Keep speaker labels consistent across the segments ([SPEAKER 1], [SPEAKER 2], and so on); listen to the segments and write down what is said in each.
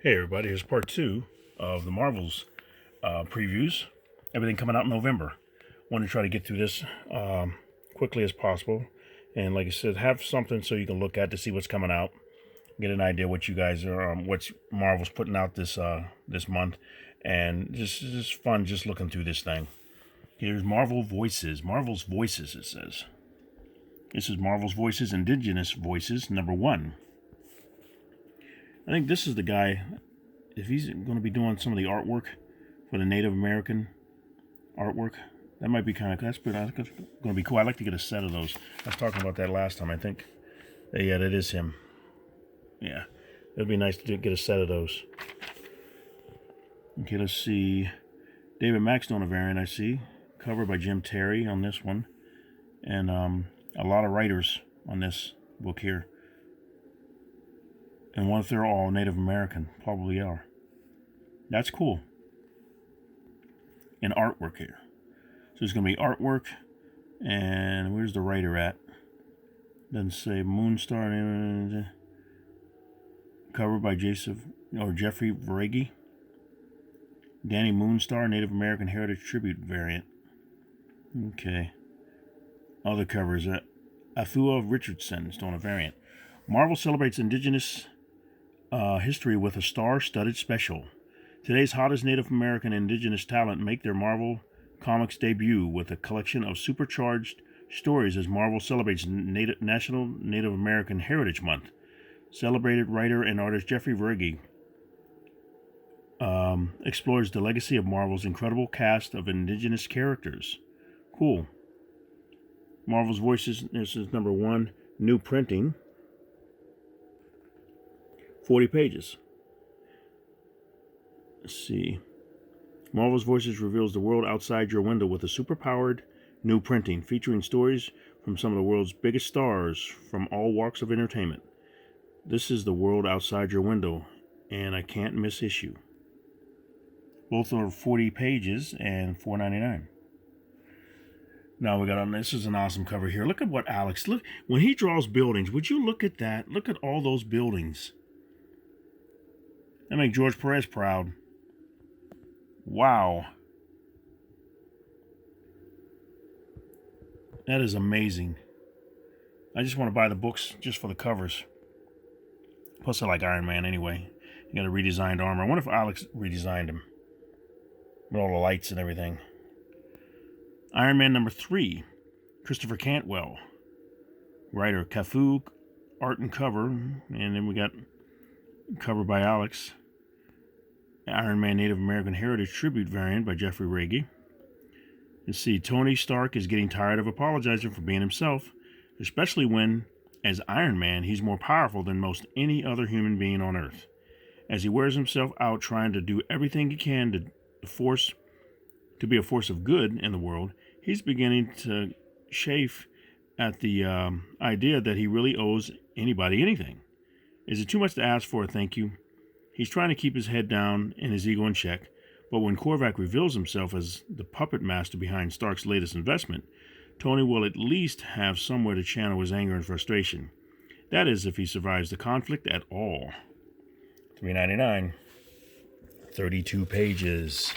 [SPEAKER 1] Hey everybody, here's part two of the Marvels previews. Everything coming out in November. Want to try to get through this quickly as possible, and like I said, have something so you can look at to see what's coming out, get an idea what you guys are, what Marvel's putting out this month, and just fun just looking through this thing. Here's Marvel's Voices. It says this is Marvel's Voices, Indigenous Voices #1. I think this is the guy, if he's going to be doing some of the artwork for the Native American artwork, that might be kind of, that's going to be cool. I'd like to get a set of those. I was talking about that last time, I think. Yeah, that is him. Yeah, it'd be nice to get a set of those. Okay, let's see. David Mack's doing a variant, I see. Cover by Jim Terry on this one. And a lot of writers on this book here. And what if they're all Native American? Probably are. That's cool. And artwork here. So there's going to be artwork. And where's the writer at? Doesn't say Moonstar. Cover by Jeffrey Veregi. Danny Moonstar, Native American Heritage Tribute variant. Okay. Other covers. Afua Richardson is doing a variant. Marvel celebrates Indigenous history with a star-studded special. Today's hottest Native American Indigenous talent make their Marvel Comics debut with a collection of supercharged stories as Marvel celebrates National Native American Heritage Month. Celebrated writer and artist Jeffrey Veregi explores the legacy of Marvel's incredible cast of Indigenous characters. Cool. Marvel's Voices, this is #1, new printing. 40 pages. Let's see. Marvel's Voices reveals the world outside your window with a superpowered new printing featuring stories from some of the world's biggest stars from all walks of entertainment. This is the world outside your window, and I can't miss issue. Both are 40 pages and $4.99. Now we got on. This is an awesome cover here. Look at what Alex. Look when he draws buildings. Would you look at that? Look at all those buildings. That make George Perez proud. Wow. That is amazing. I just want to buy the books just for the covers. Plus I like Iron Man anyway. He got a redesigned armor. I wonder if Alex redesigned him. With all the lights and everything. Iron Man #3. Christopher Cantwell. Writer Cafu, art and cover. And then we got cover by Alex. Iron Man Native American Heritage Tribute variant by Jeffrey Veregi. Let's see, Tony Stark is getting tired of apologizing for being himself, especially when, as Iron Man, he's more powerful than most any other human being on Earth. As he wears himself out trying to do everything he can to be a force of good in the world, he's beginning to chafe at the idea that he really owes anybody anything. Is it too much to ask for a thank you? He's trying to keep his head down and his ego in check, but when Korvac reveals himself as the puppet master behind Stark's latest investment, Tony will at least have somewhere to channel his anger and frustration. That is, if he survives the conflict at all. $3.99. 32 pages.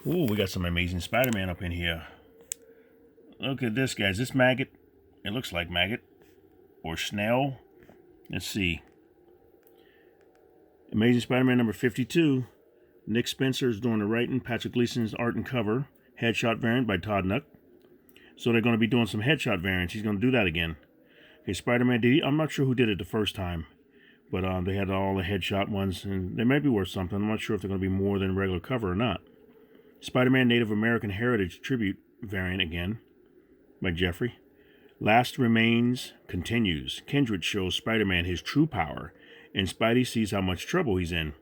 [SPEAKER 1] Ooh, we got some Amazing Spider-Man up in here. Look at this, guys. This Maggot. It looks like Maggot. Or Snell. Let's see. Amazing Spider-Man #52. Nick Spencer is doing the writing. Patrick Gleason's art and cover. Headshot variant by Todd Nuck. So they're going to be doing some headshot variants. He's going to do that again. Okay, Spider-Man I'm not sure who did it the first time. But they had all the headshot ones. And they may be worth something. I'm not sure if they're going to be more than regular cover or not. Spider-Man Native American Heritage Tribute variant again by Jeffrey. Last Remains continues. Kindred shows Spider-Man his true power, and Spidey sees how much trouble he's in.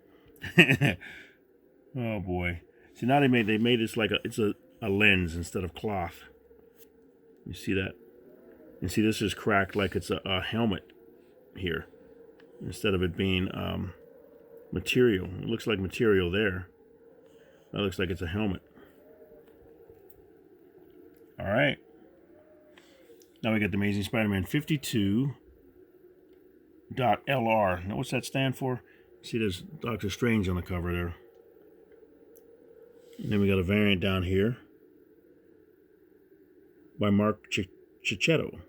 [SPEAKER 1] Oh boy! See, now they made this like it's a lens instead of cloth. You see that? And see, this is cracked like it's a helmet here, instead of it being material. It looks like material there. That looks like it's a helmet. All right. Now we got the Amazing Spider-Man 52.LR. Now what's that stand for? See, there's Doctor Strange on the cover there. And then we got a variant down here by Mark Cicchetto.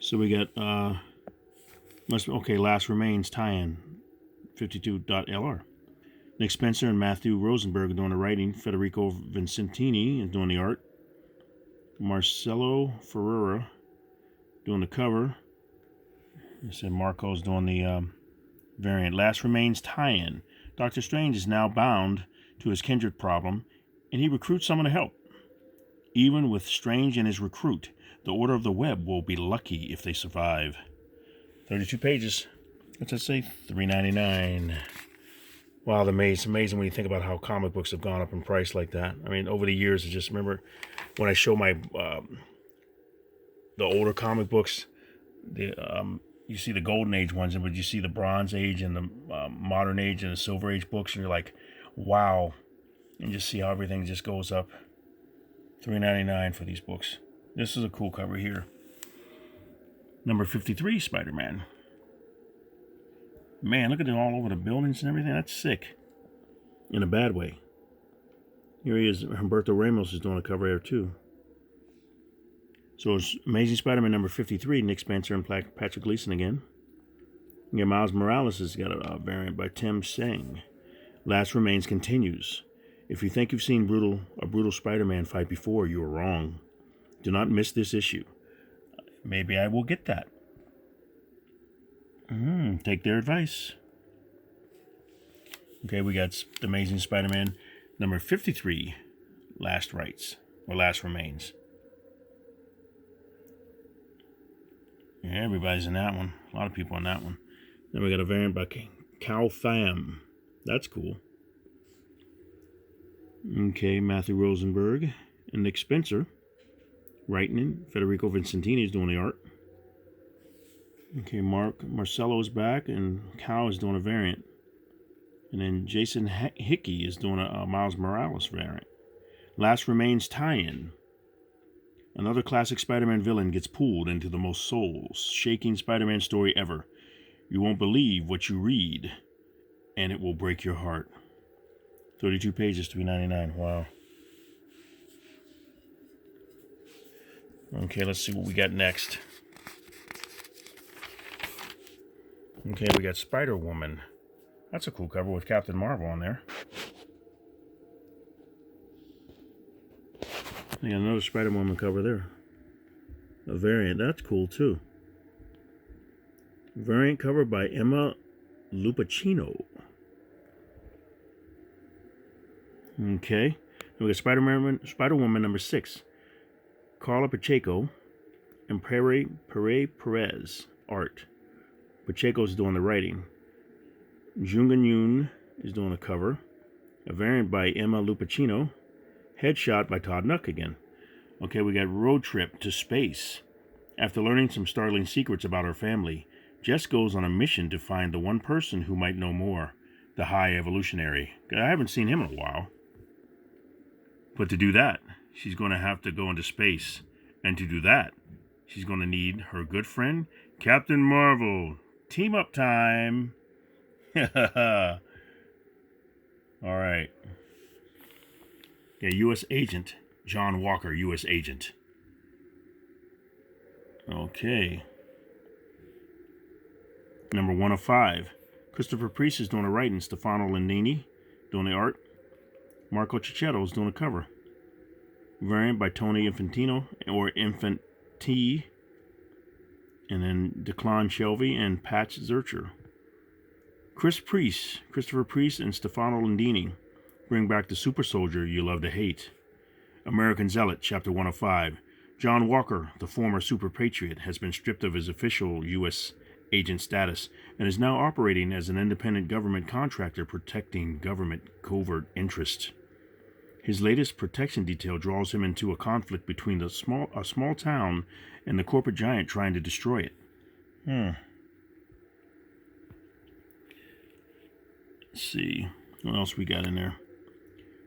[SPEAKER 1] So we got, Last Remains tie-in, 52.lr. Nick Spencer and Matthew Rosenberg are doing the writing. Federico Vincentini is doing the art. Marcelo Ferreira doing the cover. I said Marco's doing the variant. Last Remains tie-in. Doctor Strange is now bound to his kindred problem, and he recruits someone to help. Even with Strange and his recruit, the Order of the Web will be lucky if they survive. 32 pages. What's that say? $3.99. Wow, it's amazing when you think about how comic books have gone up in price like that. I mean, over the years, I just remember when I show my the older comic books, you see the Golden Age ones, but you see the Bronze Age and the Modern Age and the Silver Age books, and you're like, wow. And just see how everything just goes up. $3.99 for these books. This is a cool cover here. Number 53, Spider-Man. Man, look at it all over the buildings and everything. That's sick. In a bad way. Here he is. Humberto Ramos is doing a cover here too. So it's Amazing Spider-Man number 53. Nick Spencer and Patrick Gleason again. Yeah, Miles Morales has got a variant by Tim Singh. Last Remains continues. If you think you've seen a brutal Spider-Man fight before, you are wrong. Do not miss this issue. Maybe I will get that. Take their advice. Okay, we got The Amazing Spider-Man number 53, Last Remains. Yeah, everybody's in that one. A lot of people in that one. Then we got a variant by Cal Pham. That's cool. Okay, Matthew Rosenberg and Nick Spencer writing. Federico Vincentini is doing the art. Okay, Marcelo is back, and Cal is doing a variant. And then Jason Hickey is doing a Miles Morales variant. Last Remains tie-in. Another classic Spider-Man villain gets pulled into the most soul-shaking Spider-Man story ever. You won't believe what you read, and it will break your heart. 32 pages, $3.99. Wow. Okay, let's see what we got next. Okay, we got Spider-Woman. That's a cool cover with Captain Marvel on there. We got another Spider-Woman cover there. A variant. That's cool, too. Variant cover by Emma Lupacchino. Okay. We got Spider-Woman number 6. Carla Pacheco and Pere Perez art. Pacheco's doing the writing. Jungan Yoon is doing a cover. A variant by Emma Lupacchino. Headshot by Todd Nuck again. Okay, we got Road Trip to Space. After learning some startling secrets about her family, Jess goes on a mission to find the one person who might know more, the High Evolutionary. I haven't seen him in a while. But to do that, she's going to have to go into space. And to do that, she's going to need her good friend, Captain Marvel. Team up time. All right. Yeah, U.S. Agent. John Walker, U.S. Agent. Okay. Number 1 of 5. Christopher Priest is doing the writing. Stefano Landini doing the art. Marco Cicchetto is doing the cover. Variant by Tony Infantino, or Infanti. And then Declan Shelby and Patch Zurcher. Christopher Priest, and Stefano Landini bring back the super soldier you love to hate. American Zealot, Chapter 1 of 5. John Walker, the former super patriot, has been stripped of his official U.S. agent status and is now operating as an independent government contractor protecting government covert interests. His latest protection detail draws him into a conflict between a small town and the corporate giant trying to destroy it. Let's see. What else we got in there?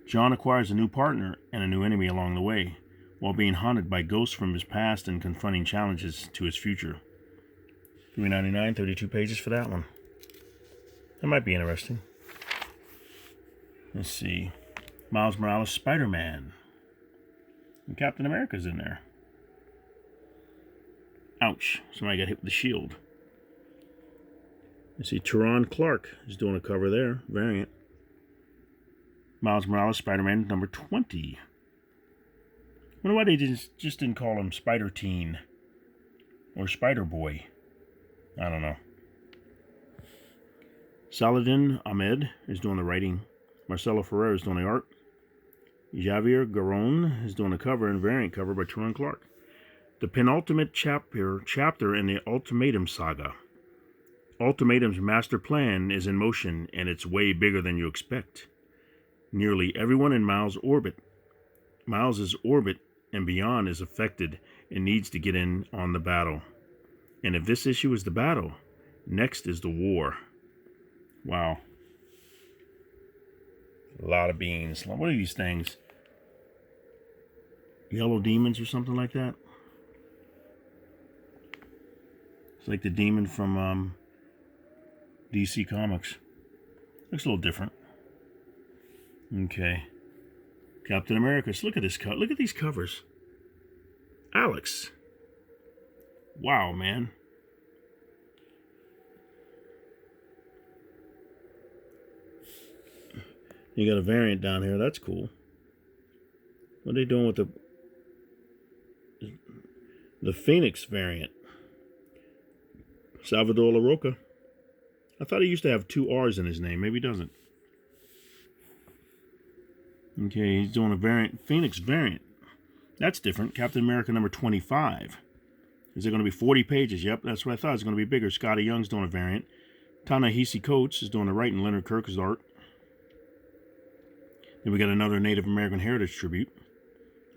[SPEAKER 1] John acquires a new partner and a new enemy along the way, while being haunted by ghosts from his past and confronting challenges to his future. $3.99, 32 pages for that one. That might be interesting. Let's see. Miles Morales, Spider-Man. And Captain America's in there. Ouch. Somebody got hit with the shield. Let's see. Teron Clark is doing a cover there. Variant. Miles Morales, Spider-Man, number 20. I wonder why they just didn't call him Spider-Teen. Or Spider-Boy. I don't know. Saladin Ahmed is doing the writing. Marcelo Ferrer is doing the art. Javier Garon is doing the cover and variant cover by Teron Clark. The penultimate chapter in the Ultimatum saga. Ultimatum's master plan is in motion, and it's way bigger than you expect. Nearly everyone in Miles's orbit and beyond is affected and needs to get in on the battle. And if this issue is the battle, next is the war. Wow. A lot of beans. What are these things? Yellow demons or something like that? It's like the demon from DC Comics. Looks a little different. Okay. Captain America. So look at this. Look at these covers. Alex. Wow, man. You got a variant down here. That's cool. What are they doing with the Phoenix variant? Salvador LaRocca. I thought he used to have 2 R's in his name. Maybe he doesn't. Okay, he's doing a variant, Phoenix variant. That's different. Captain America number 25. Is it going to be 40 pages? Yep, that's what I thought. It's going to be bigger. Scotty Young's doing a variant. Ta-Nehisi Coates is doing the writing. Leonard Kirk is art. Then we got another Native American Heritage tribute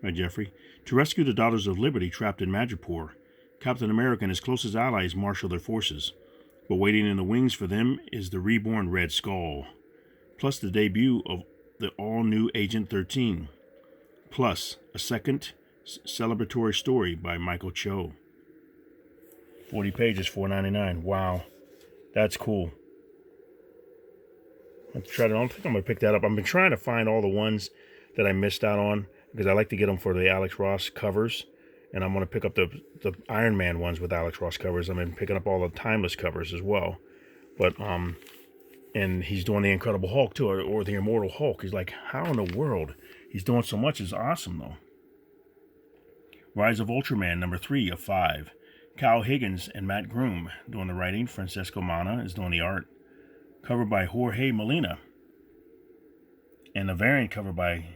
[SPEAKER 1] by Jeffrey. To rescue the Daughters of Liberty trapped in Madripoor, Captain America and his closest allies marshal their forces. But waiting in the wings for them is the reborn Red Skull, plus the debut of the all-new Agent 13, plus a second celebratory story by Michael Cho. 40 pages, $4.99. Wow, that's cool. I don't think I'm going to pick that up. I've been trying to find all the ones that I missed out on because I like to get them for the Alex Ross covers. And I'm going to pick up the Iron Man ones with Alex Ross covers. I've been picking up all the Timeless covers as well. But, and he's doing the Incredible Hulk too, or the Immortal Hulk. He's like, how in the world? He's doing so much. It's awesome though. Rise of Ultraman, number 3 of 5. Kyle Higgins and Matt Groom doing the writing. Francesco Mana is doing the art. Covered by Jorge Molina. And a variant cover by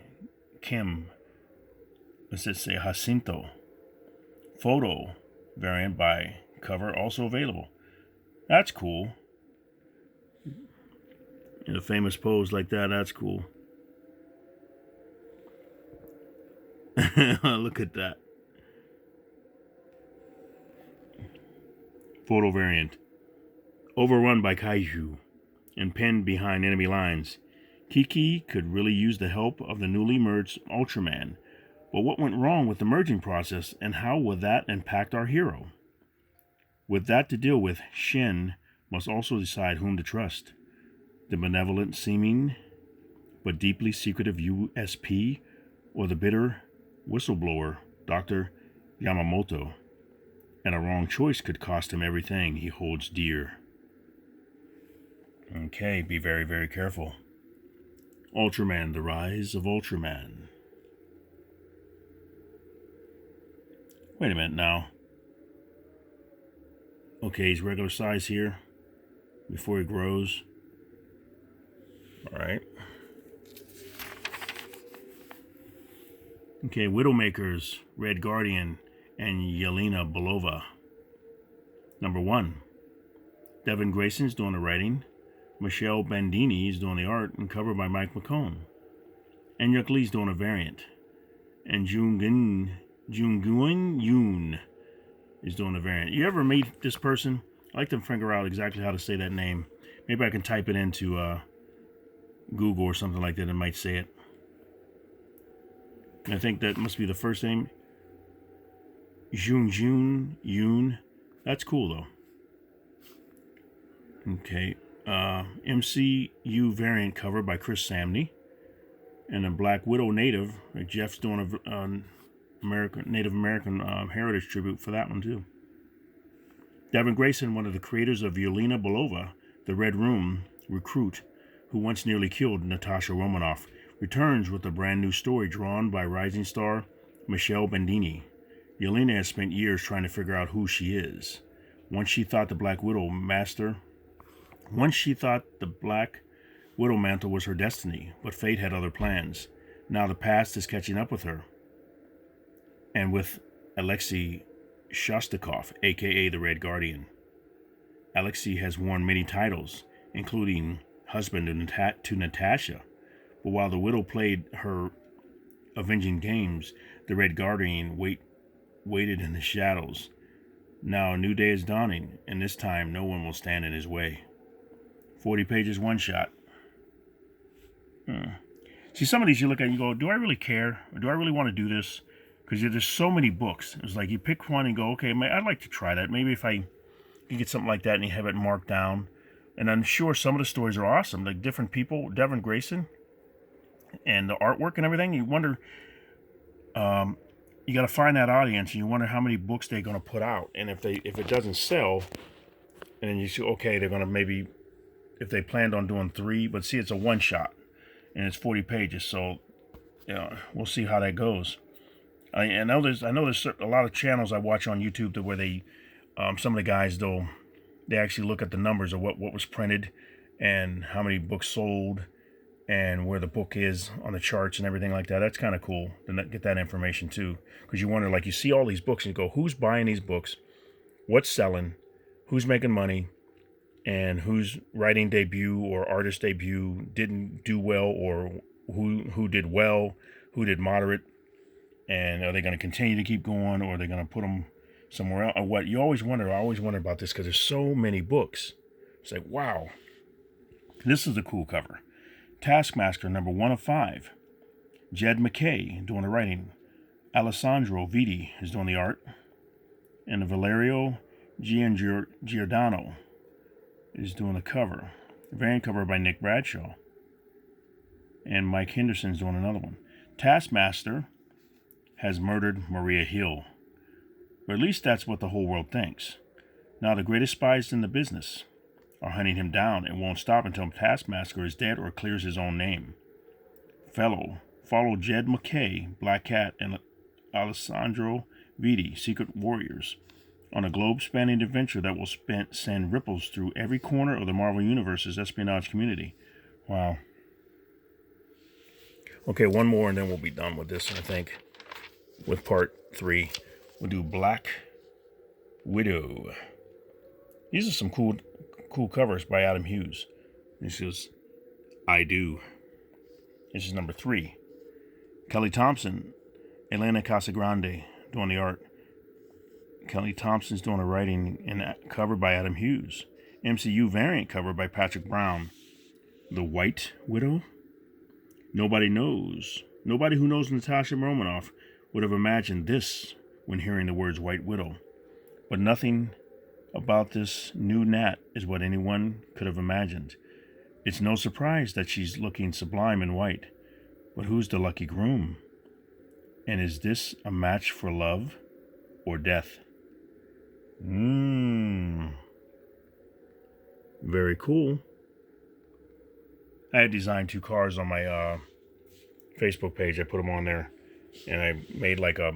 [SPEAKER 1] Kim, let's just say Jacinto. Photo variant by cover also available. That's cool. In a famous pose like that, that's cool. Look at that. Photo variant. Overrun by kaiju and penned behind enemy lines. Kiki could really use the help of the newly merged Ultraman. But what went wrong with the merging process, and how will that impact our hero? With that to deal with, Shin must also decide whom to trust. The benevolent seeming but deeply secretive USP, or the bitter whistleblower, Dr. Yamamoto. And a wrong choice could cost him everything he holds dear. Okay, be very, very careful. Ultraman, the Rise of Ultraman. Wait a minute now. Okay, he's regular size here before he grows. Alright. Okay, Widowmakers, Red Guardian, and Yelena Belova. Number 1. Devin Grayson's doing the writing. Michelle Bandini is doing the art and covered by Mike McCone. And Yuk Lee's doing a variant. And Jungun Yoon is doing a variant. You ever meet this person? I like to figure out exactly how to say that name. Maybe I can type it into Google or something like that and might say it. I think that must be the first name. Yoon. That's cool though. Okay. MCU variant cover by Chris Samney. And a Black Widow native. Jeff's doing a Native American heritage tribute for that one too. Devin Grayson, one of the creators of Yelena Belova, the Red Room recruit who once nearly killed Natasha Romanoff, returns with a brand new story drawn by rising star Michelle Bandini. Yelena has spent years trying to figure out who she is. Once she thought the Black Widow mantle was her destiny, but fate had other plans. Now the past is catching up with her. And with Alexei Shostakov, aka the Red Guardian. Alexei has worn many titles, including husband to Natasha. But while the Widow played her avenging games, the Red Guardian waited in the shadows. Now a new day is dawning, and this time no one will stand in his way. 40 pages, one shot. See, some of these you look at and you go, do I really care? Or do I really want to do this? Because there's so many books. It's like you pick one and go, okay, I'd like to try that. Maybe if I can get something like that and you have it marked down. And I'm sure some of the stories are awesome. Like different people, Devin Grayson, and the artwork and everything. You wonder, you got to find that audience and you wonder how many books they're going to put out. And if it doesn't sell, and then you see, okay, they're going to maybe, if they planned on doing 3, but see, it's a one shot. And it's 40 pages, so we'll see how that goes. I know there's a lot of channels I watch on YouTube where they, some of the guys they actually look at the numbers of what was printed and how many books sold and where the book is on the charts and everything like that. That's kind of cool to get that information too, because you wonder, like, you see all these books and you go, who's buying these books, what's selling, who's making money, and whose writing debut or artist debut didn't do well, or who did well, who did moderate, and are they going to continue to keep going, or are they going to put them somewhere else? Or what? I always wonder about this because there's so many books. It's like, wow. This is a cool cover. Taskmaster, number 1 of 5. Jed McKay doing the writing. Alessandro Vitti is doing the art. And Valerio Giordano is doing the cover. Variant cover by Nick Bradshaw. And Mike Henderson's doing another one. Taskmaster has murdered Maria Hill. Or at least that's what the whole world thinks. Now the greatest spies in the business are hunting him down and won't stop until Taskmaster is dead or clears his own name. Follow Jed McKay, Black Cat, and Alessandro Vitti, Secret Warriors, on a globe-spanning adventure that will send ripples through every corner of the Marvel Universe's espionage community. Wow. Okay, one more and then we'll be done with this, I think. With part 3. We'll do Black Widow. These are some cool covers by Adam Hughes. This is I Do. This is number 3. Kelly Thompson, Elena Casagrande doing the art. Kelly Thompson's doing the writing and cover by Adam Hughes. MCU variant cover by Patrick Brown. The White Widow? Nobody who knows Natasha Romanoff would have imagined this when hearing the words White Widow. But nothing about this new Nat is what anyone could have imagined. It's no surprise that she's looking sublime in white. But who's the lucky groom? And is this a match for love or death? Very cool. I had designed 2 cars on my Facebook page. I put them on there, and I made like a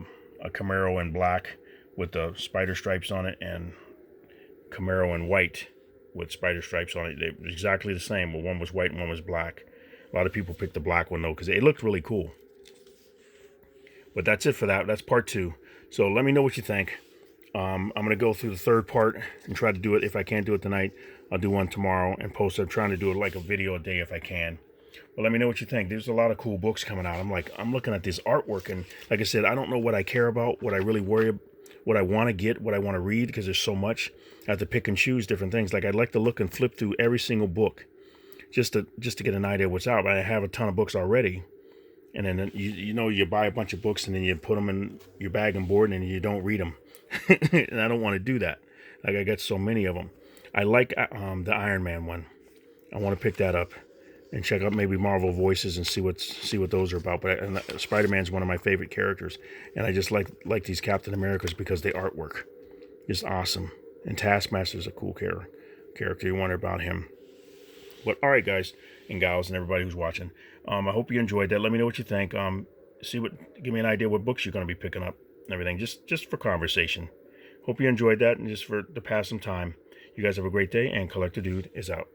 [SPEAKER 1] Camaro in black with the spider stripes on it, and Camaro in white with spider stripes on it. They were exactly the same, but one was white and one was black. A lot of people picked the black one though because it looked really cool. But that's it for that. That's part 2. So let me know what you think. I'm going to go through the 3rd part and try to do it. If I can't do it tonight, I'll do one tomorrow and post it. I'm trying to do it like a video a day if I can. But let me know what you think. There's a lot of cool books coming out. I'm looking at this artwork, and like I said, I don't know what I care about, what I really worry about, what I want to get, what I want to read, because there's so much. I have to pick and choose different things. Like I'd like to look and flip through every single book just to get an idea of what's out. But I have a ton of books already. And then you buy a bunch of books and then you put them in your bag and board and you don't read them. And I don't want to do that. Like I got so many of them. I like the Iron Man one. I want to pick that up and check out maybe Marvel Voices and see what those are about. But Spider-Man's one of my favorite characters, and I just like these Captain Americas because the artwork is awesome. And Taskmaster is a cool character. You wonder about him. But all right, guys and gals and everybody who's watching, I hope you enjoyed that. Let me know what you think. Give me an idea what books you're going to be picking up and everything, just for conversation. Hope you enjoyed that and just to pass some time. You guys have a great day, and Collector Dude is out.